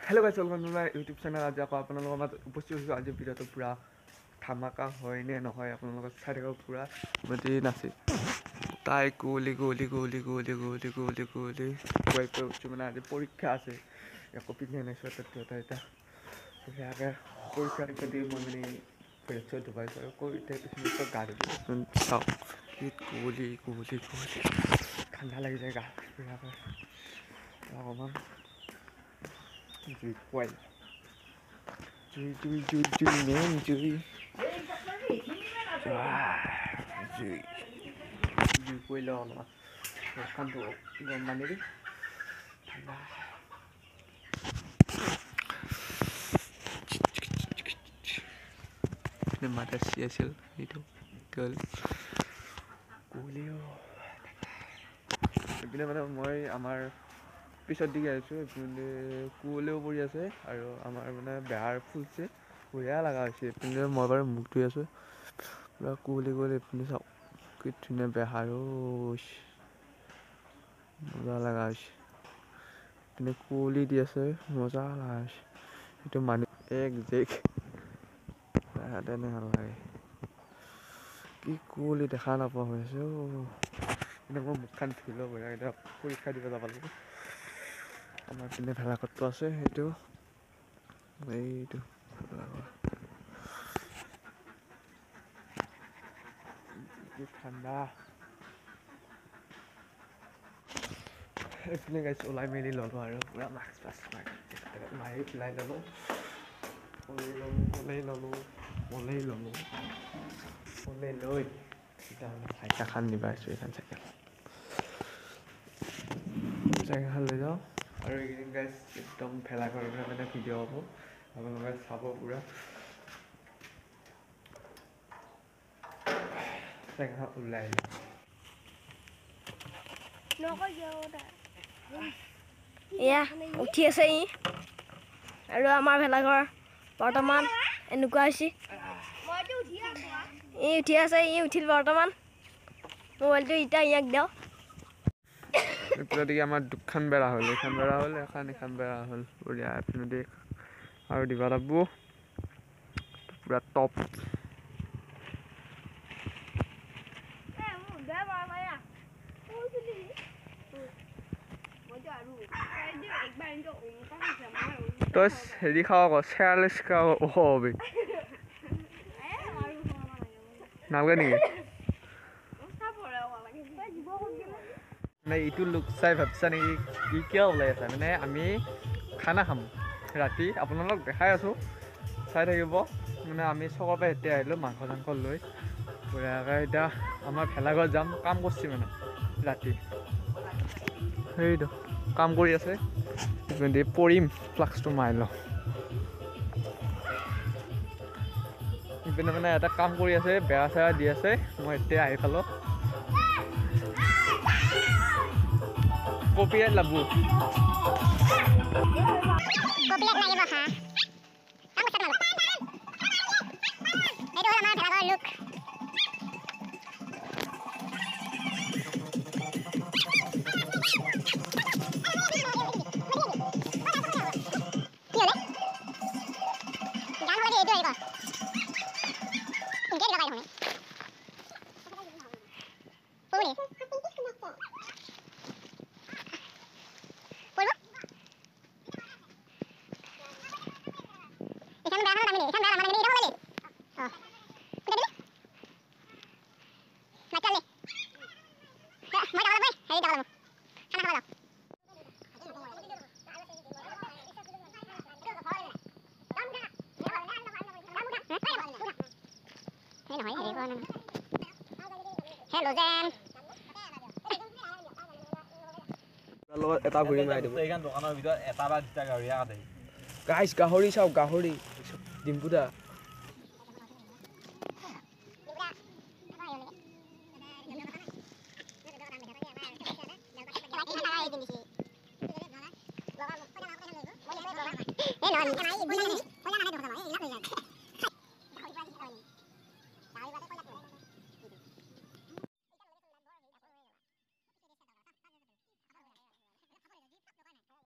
Hello guys welcome to my YouTube channel आज आप আপোনালোকৰ মাজত উপস্থিত হৈছোঁ আজি ভিডিঅ'টো পুৰা ধামাকা হয় নে নহয় আপোনালোকক চাই থাকক পুৰা মতি নাচি তাই কোলি কোলি কোলি কোলি কোলি কোলি কোলি কৈ উঠছোঁ মানে আজি পৰীক্ষা আছে একো পিন্ধি আনিছোঁ এটা এটা সেয়াকে পৰীক্ষা দি মই মানে ফ্ৰেছৰ ধুবাইছোঁ আৰু কৈ পিছত গা ধুব চাওক কি কোলি কোলি কোলি ঠাণ্ডা লাগি যায় গা সেয়াকে অকণমান Juy men Juy quay lo mà con thủ gồm mà đi nên mà ta xia xil itu girl Julio এইপিনে মানে মই আমাৰ পিছত দিকে আছোঁ এইপিনে কুঁৱলীও পৰি আছে আৰু আমাৰ মানে বেহাৰ ফুলছে বঢ়িয়া লগা হৈছে এইপিনে মই বাৰু মুখ ধুই আছোঁ পুৰা কুঁৱলী কুঁৱলী এইপিনে চাওক কি ধুনীয়া বেহাৰ মজা লগা হৈছে এইপিনে কুঁৱলী দি আছে মজা লগা হৈছে এইটো মানুহ এক জেক তেনেকুৱা লাগে কি কুঁৱলী দেখা নাপোৱা হৈ আছে কিন্তু মই মুখখন ধুই লওঁ বঢ়িয়া এতিয়া পৰীক্ষা দিব যাব লাগিব আমাৰ পিনে ভেলাঘৰটো আছে সেইটো ঠাণ্ডা এইপিনে গাইছ ওলাই মেলি ল'লোঁ আৰু পুৰা মাস্ক চাস্ক মাৰি পেলাই ল'লোঁ ওলাই লৈ এতিয়া চাইকেলখন নিব আহিছোঁ এইখন চাইকেলখন লৈ যাওঁ আৰু এইকেইদিন গাইছ একদম ভেলাঘৰ মানে ভিডিঅ' হ'ব আপোনালোকে চাব পুৰা চাইকেলখন ওলাই এয়া উঠি আছে ই আৰু আমাৰ ভেলাঘৰ বৰ্তমান এনেকুৱা হৈছে ই উঠি আছে ই উঠিল বৰ্তমান মোবাইলটো এতিয়া ইয়াক দিওঁ এপিনেদি আমাৰ দুখন বেৰা হ'ল এখন বেৰা হ'ল বঢ়িয়া এপিনেদি আৰু দিব লাগিব পুৰা টপ তই হেৰি খাওঁ আকৌ চেয়াৰলেছ খাওঁ হবি নালাগে নেকি মানে এইটো লুক চাই ভাবছা নেকি কি কিয় ওলাই আছে মানে আমি খানা খাম ৰাতি আপোনালোক দেখাই আছোঁ চাই থাকিব মানে আমি চকৰ পৰা এতিয়া আহিলোঁ মাংস চাংস লৈ বঢ়িয়াকৈ এতিয়া আমাৰ ভেলাঘৰত যাম কাম কৰিছে মানে ৰাতি সেইটো কাম কৰি আছে পৰিম ফ্লাক্সটো মাৰি লওঁ ইপিনে মানে এটা কাম কৰি আছে বেৰা চেৰা দি আছে মই এতিয়া আহি পালোঁ কপিয়াত লাগব Hello Jan. এটা ঘূৰি মাৰি দিব এইখন দোকানৰ ভিতৰত এটা বা দুটা গাহৰি কাটে গাইছ গাহৰি চাওক গাহৰি ডিম্পুদা Hello.